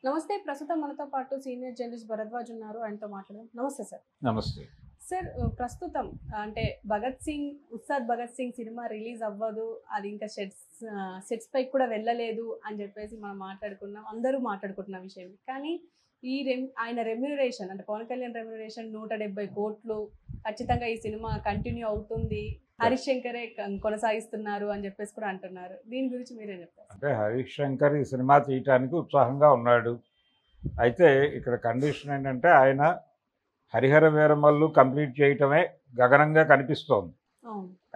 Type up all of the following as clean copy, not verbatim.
నమస్తే. ప్రస్తుతం మనతో పాటు సీనియర్ జర్నలిస్ట్ భరద్వాజ్ ఉన్నారు. ఆయనతో మాట్లాడదాం. నమస్తే సార్. నమస్తే. సార్ ప్రస్తుతం అంటే ఉస్తాద్ భగత్ సింగ్ సినిమా రిలీజ్ అవ్వదు. అది ఇంకా సెట్స్ పైకి కూడా వెళ్ళలేదు అని చెప్పేసి మనం మాట్లాడుకున్నాం. అందరూ మాట్లాడుకుంటున్న విషయం. కానీ ఆయన రెమ్యూనరేషన్ అంటే పవన్ కళ్యాణ్ రెమ్యూనరేషన్ 170 కోట్లు ఖచ్చితంగా ఈ సినిమా కంటిన్యూ అవుతుంది. హరీష్ శంకరే కొనసాగిస్తున్నారు అని చెప్పేసి కూడా అంటున్నారు. దీని గురించి మీరే చెప్తారు. అంటే హరీష్ శంకర్ ఈ సినిమా తీయటానికి ఉత్సాహంగా ఉన్నాడు. అయితే ఇక్కడ కండిషన్ ఏంటంటే ఆయన హరిహర వీరమల్లు కంప్లీట్ చేయటమే గగనంగా కనిపిస్తోంది.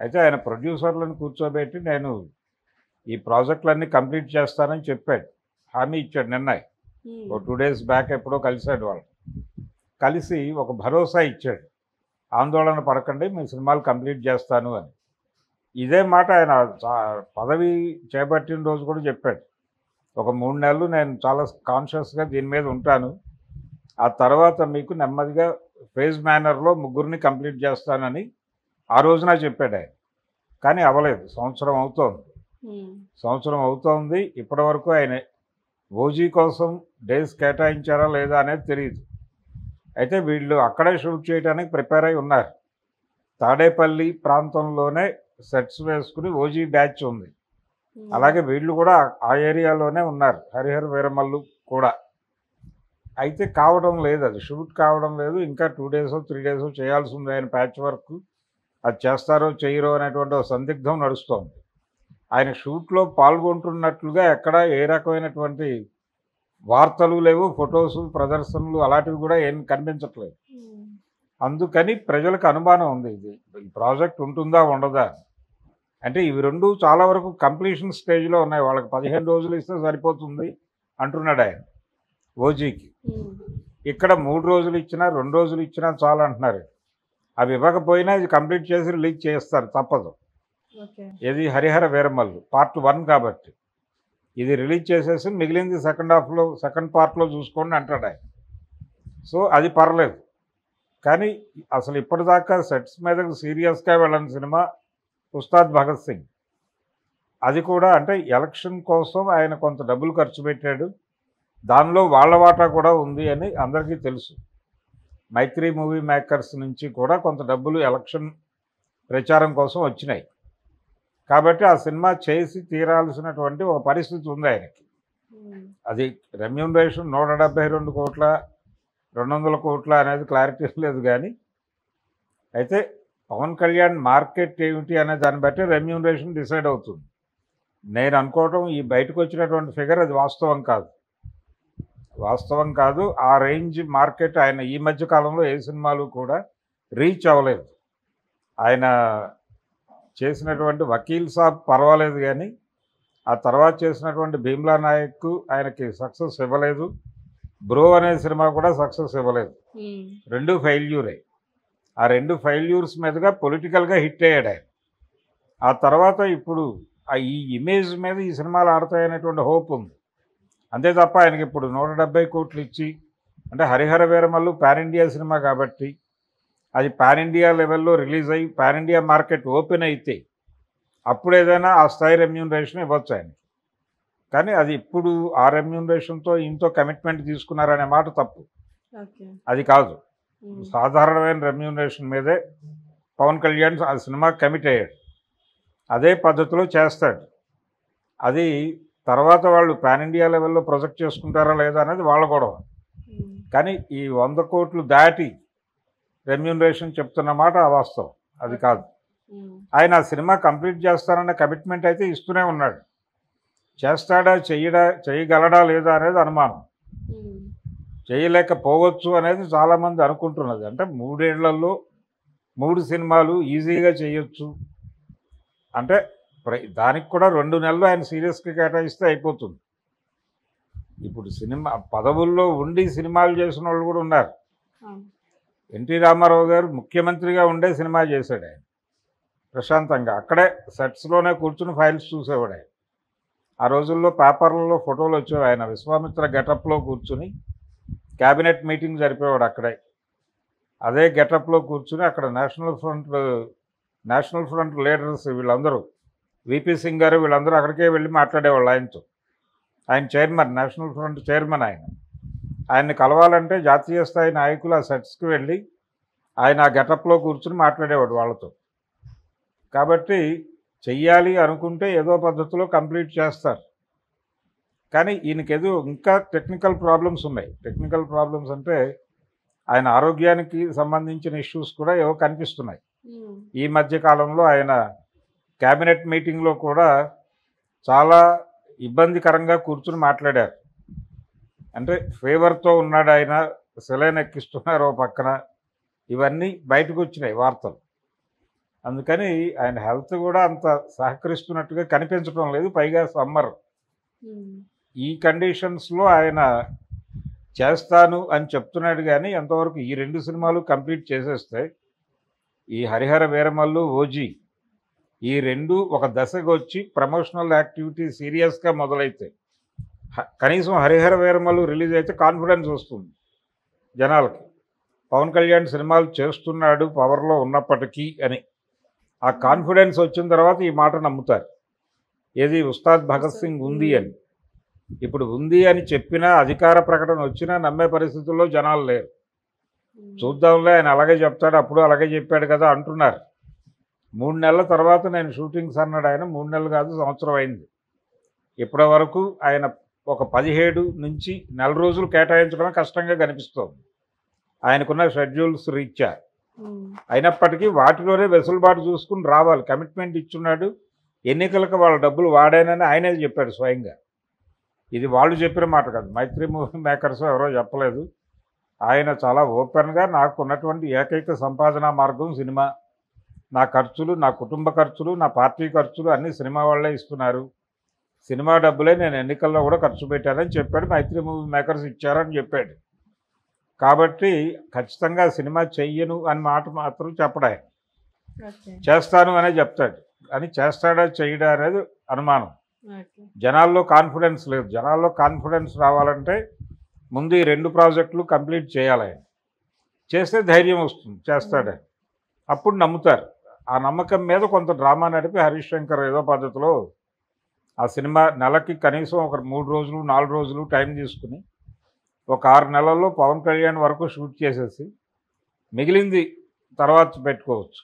అయితే ఆయన ప్రొడ్యూసర్లను కూర్చోబెట్టి నేను ఈ ప్రాజెక్టులన్నీ కంప్లీట్ చేస్తానని చెప్పాడు, హామీ ఇచ్చాడు. నిన్న 2 days బ్యాక్ ఎప్పుడో కలిశాడు. వాళ్ళు కలిసి ఒక భరోసా ఇచ్చాడు, ఆందోళన పడకండి, మీ సినిమాలు కంప్లీట్ చేస్తాను అని. ఇదే మాట ఆయన పదవి చేపట్టిన రోజు కూడా చెప్పాడు. ఒక 3 నెలలు నేను చాలా కాన్షియస్గా దీని మీద ఉంటాను, ఆ తర్వాత మీకు నెమ్మదిగా ఫేజ్ మేనర్లో 3 కంప్లీట్ చేస్తానని ఆ రోజున చెప్పాడు ఆయన. కానీ అవ్వలేదు. సంవత్సరం అవుతోంది. ఇప్పటి వరకు ఆయన ఓజీ కోసం డేస్ కేటాయించారా లేదా అనేది తెలియదు. అయితే వీళ్ళు అక్కడే షూట్ చేయడానికి ప్రిపేర్ అయి ఉన్నారు. తాడేపల్లి ప్రాంతంలోనే సెట్స్ వేసుకుని ఓజీ బ్యాచ్ ఉంది. అలాగే వీళ్ళు కూడా ఆ ఏరియాలోనే ఉన్నారు, హరిహర వీరమల్లు కూడా. అయితే కావడం లేదు, అది షూట్ కావడం లేదు. ఇంకా 2 days 3 days చేయాల్సి ఉంది ఆయన ప్యాచ్ వర్క్. అది చేస్తారో చేయరో అనేటువంటి ఒక సందిగ్ధం నడుస్తోంది. ఆయన షూట్లో పాల్గొంటున్నట్లుగా ఎక్కడ ఏ రకమైనటువంటి వార్తలు లేవు, ఫొటోసు ప్రదర్శనలు అలాంటివి కూడా ఏం కనిపించట్లేదు. అందుకని ప్రజలకు అనుమానం ఉంది, ఈ ప్రాజెక్ట్ ఉంటుందా ఉండదా. అంటే ఇవి రెండు చాలా వరకు కంప్లీషన్ స్టేజ్లో ఉన్నాయి. వాళ్ళకి 15 రోజులు ఇస్తే సరిపోతుంది అంటున్నాడు ఆయన ఓజీకి. ఇక్కడ 3 రోజులు ఇచ్చినా 2 రోజులు ఇచ్చినా చాలు అంటున్నారు. అవి ఇవ్వకపోయినా ఇది కంప్లీట్ చేసి రిలీజ్ చేస్తారు, తప్పదు. ఇది హరిహర వీరమల్లు పార్ట్ 1 కాబట్టి ఇది రిలీజ్ చేసేసి మిగిలింది సెకండ్ పార్ట్లో చూసుకోండి అంటాడు ఆయన. సో అది పర్లేదు. కానీ అసలు ఇప్పటిదాకా సెట్స్ మీద సీరియస్గా వెళ్ళని సినిమా ఉస్తాద్ భగత్ సింగ్. అది కూడా అంటే ఎలక్షన్ కోసం ఆయన కొంత డబ్బులు ఖర్చు పెట్టాడు, దానిలో వాళ్ళ వాటా కూడా ఉంది అని అందరికీ తెలుసు. మైత్రి మూవీ మేకర్స్ నుంచి కూడా కొంత డబ్బులు ఎలక్షన్ ప్రచారం కోసం వచ్చినాయి. కాబట్టి ఆ సినిమా చేసి తీరాల్సినటువంటి ఒక పరిస్థితి ఉంది ఆయనకి. అది రెమ్యూనరేషన్ 172 కోట్ల 200 కోట్ల అనేది క్లారిటీ లేదు. కానీ అయితే పవన్ కళ్యాణ్ మార్కెట్ ఏమిటి అనే దాన్ని బట్టి రెమ్యూనరేషన్ డిసైడ్ అవుతుంది. నేను అనుకోవటం ఈ బయటకు వచ్చినటువంటి ఫిగర్ అది వాస్తవం కాదు. ఆ రేంజ్ మార్కెట్ ఆయన ఈ మధ్య కాలంలో ఏ సినిమాలు కూడా రీచ్ అవ్వలేదు. ఆయన చేసినటువంటి వకీల్ సాబ్ పర్వాలేదు, కానీ ఆ తర్వాత చేసినటువంటి భీమ్లా నాయక్ ఆయనకి సక్సెస్ ఇవ్వలేదు. బ్రో అనే సినిమా కూడా సక్సెస్ ఇవ్వలేదు. 2 ఫెయిల్యూరే. ఆ 2 ఫెయిల్యూర్స్ మీదుగా పొలిటికల్గా హిట్ అయ్యాడు ఆయన. ఆ తర్వాత ఇప్పుడు ఈ ఇమేజ్ మీద ఈ సినిమాలు ఆడతాయనేటువంటి హోప్ ఉంది. అంతే తప్ప ఆయనకి ఇప్పుడు 170 కోట్లు ఇచ్చి, అంటే Harihara Veeramallu pan India cinema కాబట్టి అది పాన్ ఇండియా లెవెల్లో రిలీజ్ అయ్యి పాన్ ఇండియా మార్కెట్ ఓపెన్ అయితే అప్పుడు ఏదైనా ఆ స్థాయి రెమ్యూనరేషన్ ఇవ్వచ్చు ఆయన. కానీ అది ఇప్పుడు ఆ రెమ్యూనరేషన్తో ఇంతో కమిట్మెంట్ తీసుకున్నారనే మాట తప్పు. అది కాదు, సాధారణమైన రెమ్యూనరేషన్ మీదే పవన్ కళ్యాణ్ ఆ సినిమా కమిట్ అయ్యాడు. అదే పద్ధతిలో చేస్తాడు. అది తర్వాత వాళ్ళు పాన్ ఇండియా లెవెల్లో ప్రొజెక్ట్ చేసుకుంటారా లేదా అనేది వాళ్ళ గొడవ. కానీ ఈ 100 కోట్లు దాటి రెమ్యూనరేషన్ చెప్తున్న మాట అవాస్తవం, అది కాదు. ఆయన ఆ సినిమా కంప్లీట్ చేస్తానన్న కమిట్మెంట్ అయితే ఇస్తూనే ఉన్నాడు. చేస్తాడా చేయగలడా లేదా అనేది అనుమానం. చేయలేకపోవచ్చు అనేది చాలామంది అనుకుంటున్నది. అంటే 3 ఏళ్లలో 3 సినిమాలు ఈజీగా చేయొచ్చు అంటే దానికి కూడా 2 నెలలు ఆయన సీరియస్గా కేటాయిస్తే అయిపోతుంది. ఇప్పుడు సినిమా పదవుల్లో ఉండి సినిమాలు చేసిన వాళ్ళు కూడా ఉన్నారు. ఎన్టీ రామారావు గారు ముఖ్యమంత్రిగా ఉండే సినిమా చేశాడు ఆయన ప్రశాంతంగా. అక్కడే సెట్స్లోనే కూర్చుని ఫైల్స్ చూసేవాడు ఆయన. ఆ రోజుల్లో పేపర్లలో ఫోటోలు వచ్చేవి. ఆయన విశ్వామిత్ర గెటప్లో కూర్చుని క్యాబినెట్ మీటింగ్ జరిపేవాడు అక్కడే. అదే గెటప్లో కూర్చుని అక్కడ నేషనల్ ఫ్రంట్ లీడర్స్ వీళ్ళందరూ, విపి సింగ్ గారు వీళ్ళందరూ అక్కడికే వెళ్ళి మాట్లాడేవాళ్ళు ఆయనతో. ఆయన చైర్మన్, నేషనల్ ఫ్రంట్ చైర్మన్ ఆయన. ఆయన్ని కలవాలంటే జాతీయ స్థాయి నాయకులు ఆ సెట్స్కి వెళ్ళి ఆయన ఆ గెటప్లో కూర్చుని మాట్లాడేవాడు వాళ్ళతో. కాబట్టి చెయ్యాలి అనుకుంటే ఏదో పద్ధతిలో కంప్లీట్ చేస్తారు. కానీ ఈయనకేదో ఇంకా టెక్నికల్ ప్రాబ్లమ్స్ ఉన్నాయి. టెక్నికల్ ప్రాబ్లమ్స్ అంటే ఆయన ఆరోగ్యానికి సంబంధించిన ఇష్యూస్ కూడా ఏవో కనిపిస్తున్నాయి. ఈ మధ్య కాలంలో ఆయన క్యాబినెట్ మీటింగ్లో కూడా చాలా ఇబ్బందికరంగా కూర్చుని మాట్లాడారు. అంటే ఫీవర్తో ఉన్నాడు ఆయన, సెలైన్ ఎక్కిస్తున్నారు ఓ పక్కన, ఇవన్నీ బయటకు వచ్చినాయి వార్తలు. అందుకని ఆయన హెల్త్ కూడా అంత సహకరిస్తున్నట్టుగా కనిపించడం లేదు. పైగా సమ్మర్, ఈ కండిషన్స్లో ఆయన చేస్తాను అని చెప్తున్నాడు. కానీ ఎంతవరకు ఈ 2 సినిమాలు కంప్లీట్ చేసేస్తే ఈ హరిహర వీరమల్లు, ఓజీ ఈ 2 ఒక దశకు వచ్చి ప్రమోషనల్ యాక్టివిటీ సీరియస్గా మొదలైతే కనీసం హరిహర వీరమల్లు రిలీజ్ అయితే కాన్ఫిడెన్స్ వస్తుంది జనాలకి. పవన్ కళ్యాణ్ సినిమాలు చేస్తున్నాడు పవర్లో ఉన్నప్పటికీ అని ఆ కాన్ఫిడెన్స్ వచ్చిన తర్వాత ఈ మాట నమ్ముతారు. ఏది ఉస్తాద్ భగత్ సింగ్ ఉంది అని. ఇప్పుడు ఉంది అని చెప్పినా, అధికార ప్రకటన వచ్చినా నమ్మే పరిస్థితుల్లో జనాలు లేరు. చూద్దాంలే ఆయన అలాగే చెప్తాడు, అప్పుడు అలాగే చెప్పాడు కదా అంటున్నారు. 3 నెలల తర్వాత నేను షూటింగ్స్ అన్నాడు ఆయన. 3 నెలలు కాదు, సంవత్సరం అయింది. ఇప్పటి వరకు ఆయన ఒక 17 నుంచి నెల రోజులు కేటాయించడమే కష్టంగా కనిపిస్తోంది ఆయనకున్న షెడ్యూల్స్ రీత్యా. అయినప్పటికీ వాటిలోనే వెసులుబాటు చూసుకుని రావాలి. కమిట్మెంట్ ఇచ్చున్నాడు. ఎన్నికలకు వాళ్ళ డబ్బులు వాడానని ఆయనే చెప్పాడు స్వయంగా. ఇది వాళ్ళు చెప్పిన మాట కాదు, మైత్రి మూవీ మేకర్స్ ఎవరో చెప్పలేదు. ఆయన చాలా ఓపెన్గా నాకు ఉన్నటువంటి ఏకైక సంపాదనా మార్గం సినిమా, నా ఖర్చులు, నా కుటుంబ ఖర్చులు, నా పార్టీ ఖర్చులు అన్నీ సినిమా వాళ్ళే ఇస్తున్నారు, సినిమా డబ్బులే నేను ఎన్నికల్లో కూడా ఖర్చు పెట్టానని చెప్పాడు. మైత్రి మూవీ మేకర్స్ ఇచ్చారని చెప్పాడు. కాబట్టి ఖచ్చితంగా సినిమా చెయ్యను అని మాట మాత్రం చెప్పడా. చేస్తాను అనే చెప్తాడు. అని చేస్తాడా చెయ్యడా అనేది అనుమానం. జనాల్లో కాన్ఫిడెన్స్ లేదు. జనాల్లో కాన్ఫిడెన్స్ రావాలంటే ముందు ఈ 2 ప్రాజెక్టులు కంప్లీట్ చేయాలి. ఆయన చేస్తే ధైర్యం వస్తుంది, చేస్తాడని. అప్పుడు నమ్ముతారు. ఆ నమ్మకం మీద కొంత డ్రామా నడిపి హరీష్ శంకర్ ఏదో పద్ధతిలో ఆ సినిమా నెలకి కనీసం ఒక 3 రోజులు 4 రోజులు టైం తీసుకుని ఒక 6 నెలల్లో పవన్ కళ్యాణ్ వరకు షూట్ చేసేసి మిగిలింది తర్వాత పెట్టుకోవచ్చు.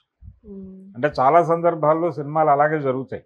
అంటే చాలా సందర్భాల్లో సినిమాలు అలాగే జరుగుతాయి.